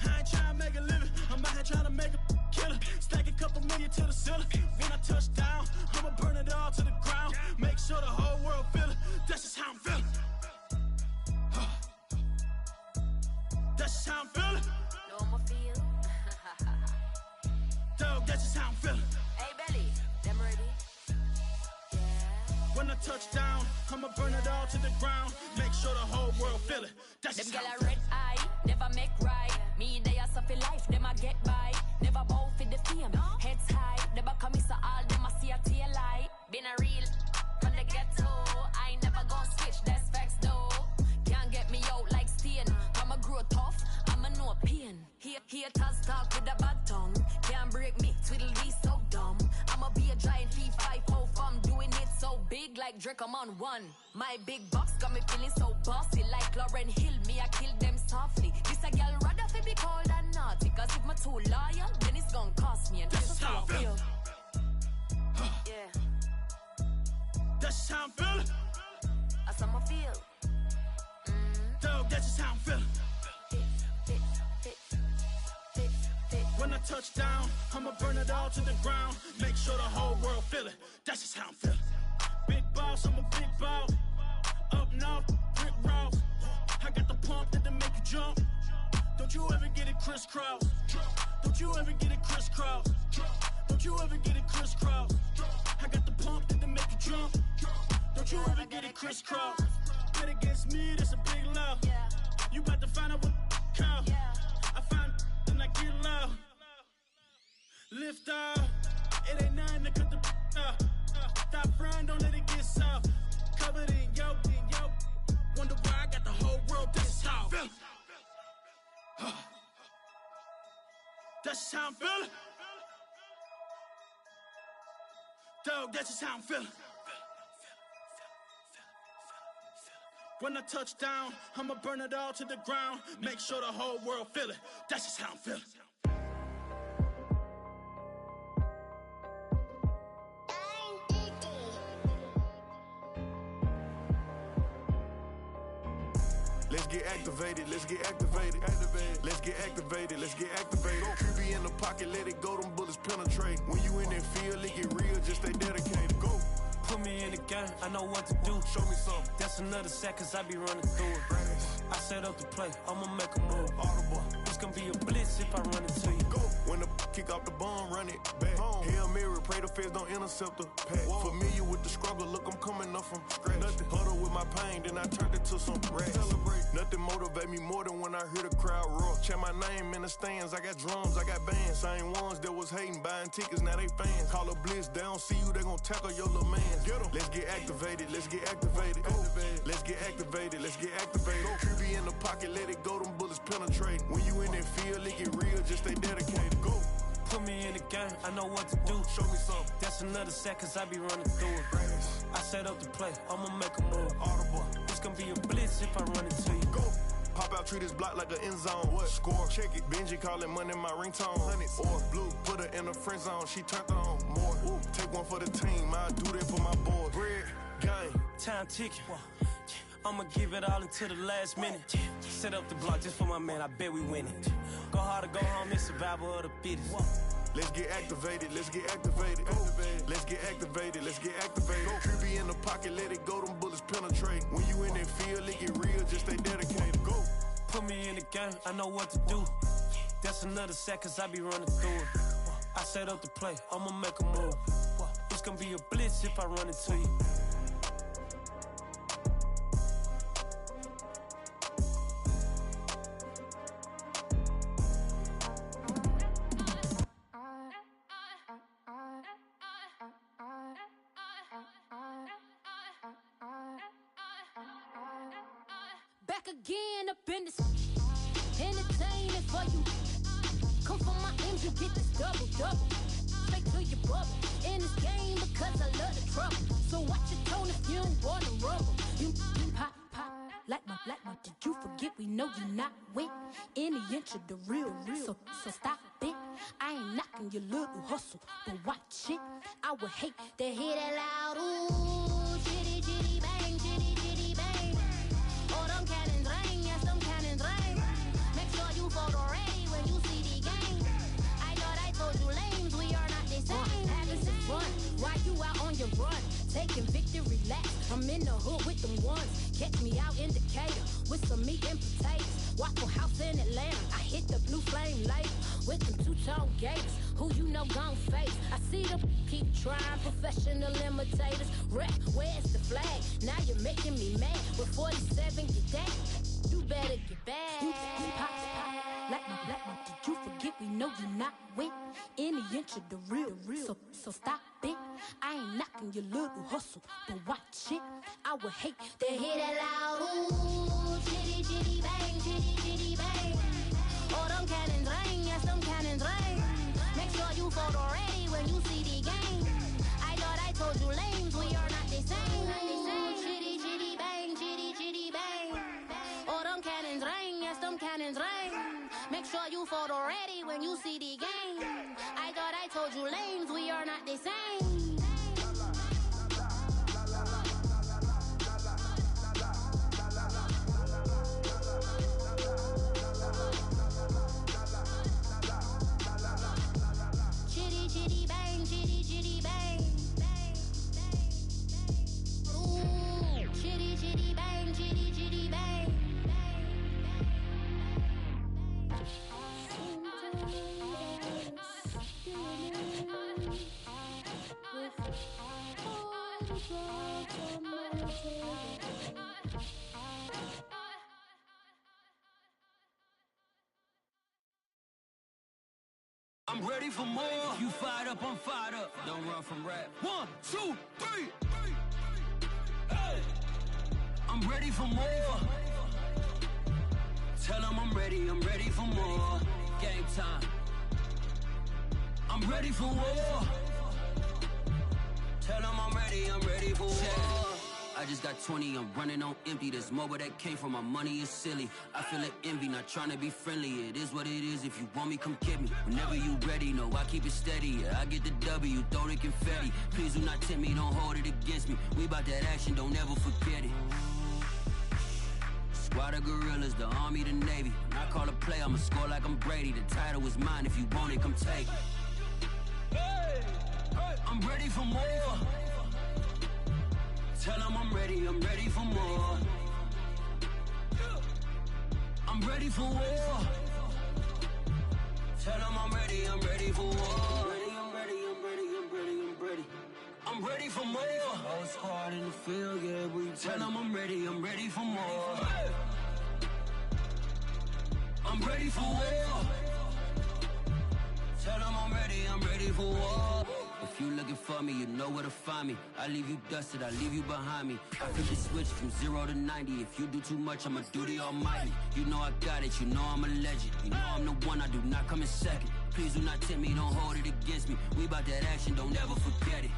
I ain't trying to make a living. I'm out here trying to make a killer. Stack a couple million to the ceiling. When I touch down, I'ma burn it all to the ground. Make sure the whole world feel it. That's just how I'm feeling. That's just how I'm feeling. Normal feel. Dog, that's just how I'm feeling. Hey, Belly, them When I touch down, I'ma burn it all to the ground. Make sure the whole world feel it. That's them just gyal how a red eye, never make right. Me they a suffer life, them a get by. Never bow for the fame, heads high. Never come miss all, them a see a tail light. Been a real from the ghetto. I ain't never gon' switch, that's facts though. Can't get me out like Stain. I'ma grow tough, I'ma know pain. Haters talk with a bad tongue. Can't break me, twiddle me so dumb. I'ma be a giant P5 from doing it so big like Drake, I'm on one. My big box got me feeling so bossy like Lauren Hill. Me, I kill them softly. This a girl rather fi be cold than naughty. Cause if my too loyal, then it's gon' cost me. And that's just how I feel. Yeah. That's just how I'm feeling. That's how I feel. Dog, that's just how I'm feeling. When I touch down, I'ma burn it all to the ground. Make sure the whole world feel it. That's just how I'm feeling. Big boss, I'm a big boss. Up north, brick ross. I got the pump that'll make you jump. Don't you ever get it crisscross. Don't you ever get it crisscross. Don't you ever get it crisscross. I got the pump that'll make you jump. Don't you ever get it crisscross. Bet against me, that's a big love. You about to find out what cow. I find and I get loud. Lift off, it ain't nothing to cut the off. Stop frying, don't let it get soft. Covered in yo. Wonder why I got the whole world, that's just how I'm feeling. That's just how I'm feeling. Dog, that's just how I'm feeling. When I touch down, I'ma burn it all to the ground. Make sure the whole world feel it. That's just how I'm feeling. Let's get activated, let's get activated. Let's get activated, let's get activated. QB in the pocket, let it go, them bullets penetrate. When you in that field, it get real, just stay dedicated. Go. Put me in the game, I know what to do. Show me something. That's another sack, cause I be running through it. I set up the play, I'ma make a move. Audible. It's gonna be a blitz if I run into you. Go. When the kick off the bomb, run it back. Hail Mary, pray the feds don't intercept the pack. Familiar with the struggle, look, I'm coming up from scratch. Nothing. Huddle with my pain, then I turned it to some rats. Celebrate. Nothing motivate me more than when I hear the crowd roar. Check my name in the stands, I got drums, I got bands. Same ones that was hating, buying tickets, now they fans. Call a blitz, they don't see you, they gon' tackle your little man. Get 'em. Let's get activated, let's get activated. Go. Let's get activated, let's get activated. QB in the pocket, let it go, them bullets penetrate. When you in that field, it get real, just stay dedicated. Go. Put me in the game, I know what to do. Show me something. That's another sack, cause I be running through it. I set up the play, I'ma make a move. Audible. It's gonna be a blitz if I run into you. Go. Pop out, treat this block like an end zone. What? Score, check it. Benji callin' money my ringtone. Hundreds. Or blue, put her in the friend zone. She turned on more. Ooh. Take one for the team, I'll do that for my boy. Bread, game. Time ticking. I'ma give it all until the last minute. Set up the block just for my man, I bet we win it. Go hard or go home, it's survival of the fittest. Let's get activated, let's get activated. Let's get activated, let's get activated. QB in the pocket, let it go, them bullets penetrate. When you in that field, it get real, just stay dedicated. Go. Put me in the game, I know what to do. That's another sack, cause I be running through it. I set up the play, I'ma make a move. It's gonna be a blitz if I run into you. Back again up in this entertaining for you. Come for my M's, you get this double. Straight to your bubble. In this game because I love the trouble. So watch your tone if you don't wanna rumble. You pop like my. Did you forget we know you not with any inch of the real. So stop it. I ain't knocking your little hustle, but watch it. I would hate to hear that loud ooh, chitty bang, chitty bang. Oh, them cannons ring, yes, them cannons ring. Make sure you photo ready when you see the game. I thought I told you lames, we are not the same. Having some fun, while you out on your run. Taking victory laps, I'm in the hood with them ones. Catch me out in Decatur with some meat and potatoes. Waffle House in Atlanta, I hit the blue flame later with them two-tone gators. Who you know gon' face? I see them keep trying, professional imitators. Rap, where's the flag? Now you're making me mad. With 47, get that. You better get back. You pop, like my black monkey. You forget we know you not with any inch of the real. So stop it. I ain't knocking your little hustle, but watch it. I would hate to hear that loud. Ooh, chitty, chitty, bang, chitty, chitty, bang. Oh, them cannons ring, yes, them cannons ring. Make sure you photo ready when you see the game. I thought I told you lames, we are not the same. Chitty, chitty, bang, chitty, chitty, bang. Oh, them cannons ring, yes, them cannons ring. Make sure you photo ready when you see the game. I thought I told you lames, we are not the same. I'm ready for more. You fired up, I'm fired up. Don't run from rap. 1, 2, 3. Hey. I'm ready for more. Tell them I'm ready for more. Game time. I'm ready for war. Tell them I'm ready for war. I just got 20, I'm running on empty. This mobile that came from my money is silly. I feel like envy, not trying to be friendly. It is what it is, if you want me, come get me. Whenever you ready, no, I keep it steady. Yeah, I get the W, throw the confetti. Please do not tempt me, don't hold it against me. We about that action, don't ever forget it. Squad of gorillas, the army, the navy. When I call a play, I'ma score like I'm Brady. The title is mine, if you want it, come take it. I'm ready for more. Tell them I'm ready for more. I'm ready for war. Tell them I'm ready for war. I'm ready for more. Whole squad in the field, yeah, we tell them I'm ready for more. I'm ready for war. Tell them I'm ready for war. If you looking for me, you know where to find me. I leave you dusted, I leave you behind me. I flip the switch from 0 to 90. If you do too much, I'ma do the almighty. You know I got it, you know I'm a legend. You know I'm the one, I do not come in second. Please do not tempt me, don't hold it against me. We about that action, don't ever forget it.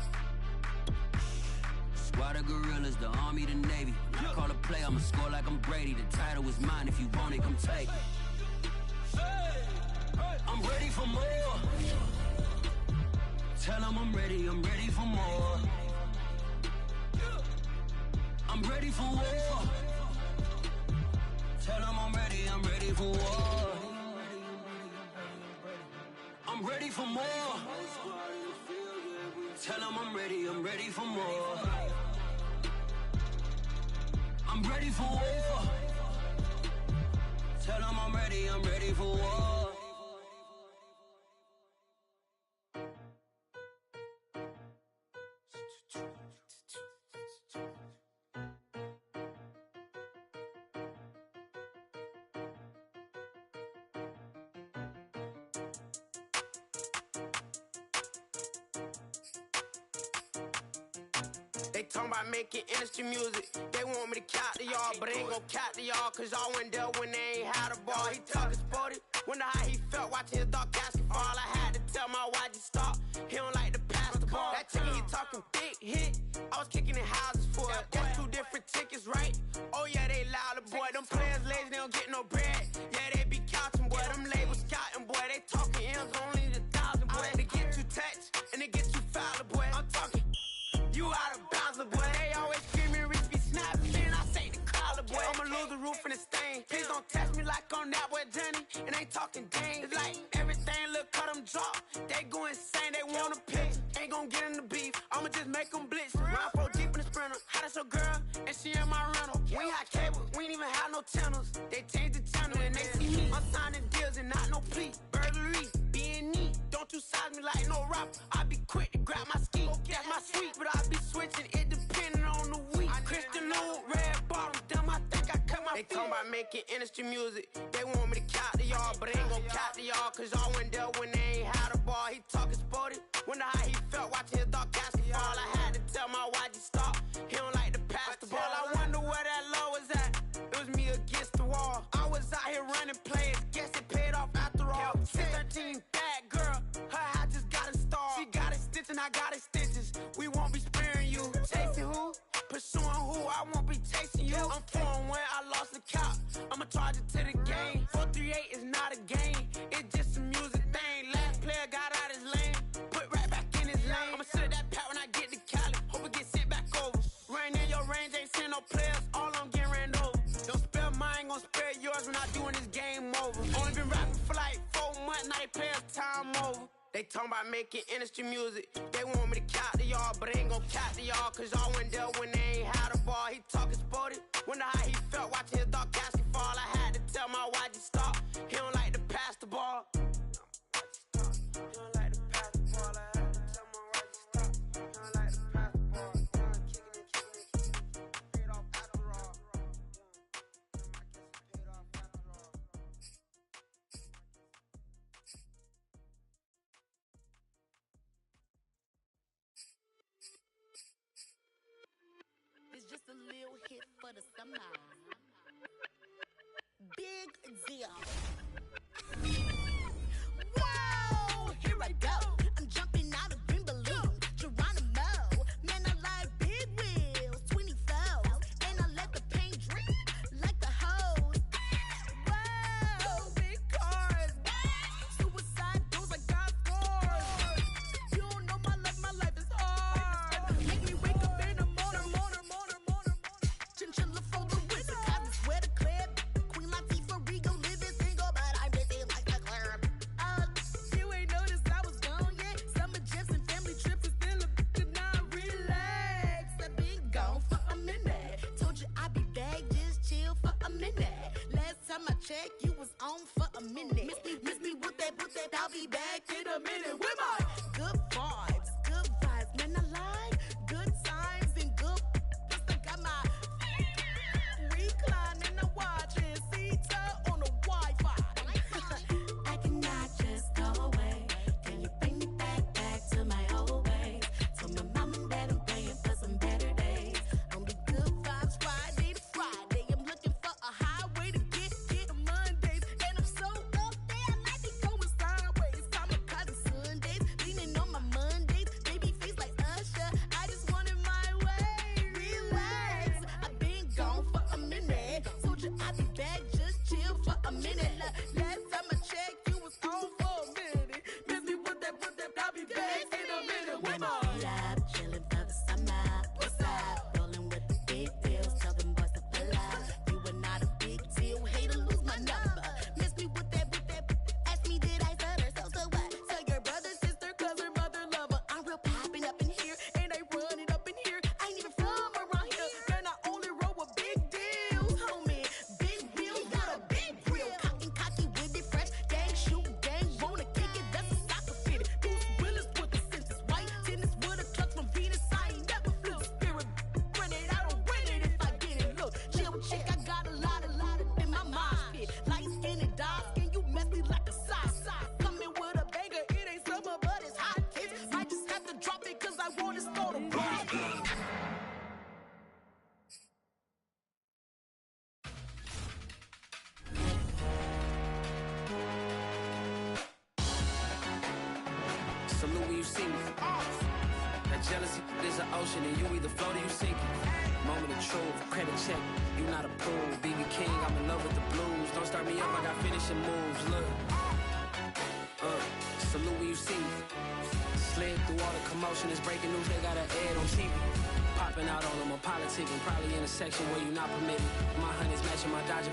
Squad of gorillas, the army, the navy. When I call a play, I'ma score like I'm Brady. The title is mine, if you want it, come take it. I'm ready for more. Tell them I'm ready for more. I'm ready for war. Tell them I'm ready for war. I'm ready for more. Tell them I'm ready for more. I'm ready for war. Tell them I'm ready for war. They talking about making industry music. They want me to count to y'all, but I ain't gon' count to y'all, cause y'all went there when they ain't had a ball. He talking sporty, wonder how he felt watching his dog casket fall. I had to tell my why'd you stop. He don't like to pass the ball. That chicken, he talking big hit. I was kicking in houses for it. That's 2 different tickets, right? Oh yeah, they louder, boy. Them players lazy, they don't get no bread. Yeah, they be counting, boy. Them labels scouting, boy. They talking M's only the 1,000, boy. They get too touched and they get too foul, boy. I'm talking. You out of bounds, boy. They always screaming, Rich be snapping. Then I say the collar, boy. I'ma lose the roof and the stain. Please don't test me like I'm that boy Johnny. And ain't talking dang. It's like everything look cut them drop. They go insane, they want a pitch. Ain't gon' get in the beef. I'ma just make them blitz. Round 4 deep in the sprinter. How that's your girl? And she in my rental. We ain't had cable, we ain't even have no channels. They changed the channel. London and they see me. I'm signing deals and not no plea. Burglary, being neat. Don't you size me like no rapper. I be quick to grab my ski. That's my sweet, but I be switching it depending on the week. Christian Lou, red bottom, damn, I think I cut my feet. They talking about making industry music. They want me to count to y'all, but ain't gon' count to y'all, cause y'all went there when they ain't had a ball. He talking sporty. Wonder how he felt watching his dog basketball. I had to tell my YG stop. He don't like to pass the ball. I wonder where that low was at. It was me against the wall. I was out here running plays. Guess it paid off after all. 613, bad girl. Her hat just got a star. She got it stitched and I got it stitches. We won't be sparing you. Chasing who? Pursuing who? I won't be chasing you. I'm 4-1, I lost the count. I'ma charge it to the game. 438 is not a game. It's just a music thing. Last player got out his lane. Put right back in his lane. I'ma sit at that pat when I get to Cali. Hope it get sent back over. Rain in your range, ain't send no players. All I'm getting ran over. Don't spare mine, gon' spare yours when I doing this game over. Only been rapping for like 4 months, now they play us time over. They talking about making industry music. They want me to count to y'all, but ain't gon' count to y'all, cause y'all went there when they ain't had a ball. He talking sporty. Wonder how he felt watching his dog basketball. I had to tell my YG stop. He don't like to pass the ball. He don't like to pass the ball. I had to tell my YG stop. He don't like to pass the ball. Kicking it. Paid off after all. I guess it paid off after all. It's just a little hit for the summer. Big deal. Whoa, here I go. I'm jumping out of green balloon. Geronimo, man, I like big wheels, 24s, and I let the paint drip like the hose. Whoa, big cars, suicide doors, I got scores. You don't know my life is hard. Make me wake up in the morning. Chinchilla for the wizard, I swear to clip. Queen Latifah, Rigo, living single, but I'm busy like a club. You ain't noticed I was gone yet. Summer jets and family trips is still a bit to not relax. I've been gone for a minute. Told you I'd be back, just chill for a minute. Last time I checked, you was on for a minute. Miss me with that, I'll be back in a minute. With my good vibes, man, I like good times and good. I got my recline and I'm watching Sita on the Wi-Fi. I cannot just go away. Can you bring me back to my old ways? Tell my mom and dad I'm praying for some better days. Only good vibes Friday to Friday. I'm looking for a highway to get Mondays. And I'm so up there, I might be going sideways. Kamikaze Sundays, leaning on my Mondays. Baby face like Usher, I just want it my way. Relax, I've been gone for a minute. Told you I'd be back, just chill for a minute. Last time I checked, you was on for a minute. Miss me with that, I'll be back in a minute. With my up, chilling for the summer. What's up? Rolling with the big deals, tell them boys to pull up. You are not a big deal, hate to lose my number. Miss me with that, ask me did I stutter, so what? Tell your brother, sister, cousin, mother, lover. I'm real popping up in here, and I run it up in here. I ain't even from around here, man, I only roll with big deals, homie. Big wheels, got a big grill. Cocky with it, fresh, gang, shoot, gang, wanna kick it, that's a soccer fitted. Bruce Willis with the senses, white tennis with a clutch from Venus. I ain't never flew spirit, run it, I don't win it if I get it. Look, chill chick, I got a lot in my mind pit. Light skin and dark skin, you messy like a sauce. Coming with a banger, it ain't summer, but it's hot, kids. Might just have to drop it, cause I want to start a brand. Salute when you see me. That jealousy is an ocean, and you either float or you sink it. Moment of truth, credit check, you not approved. BB King, I'm in love with the blues. Don't start me up, I got finishing moves. Look, salute when you see me. Slid through all the commotion, it's breaking news, they got an ad on TV. Popping out on them, I'm politicking, probably in a section where you not permitted. My honey's matching my Dodger.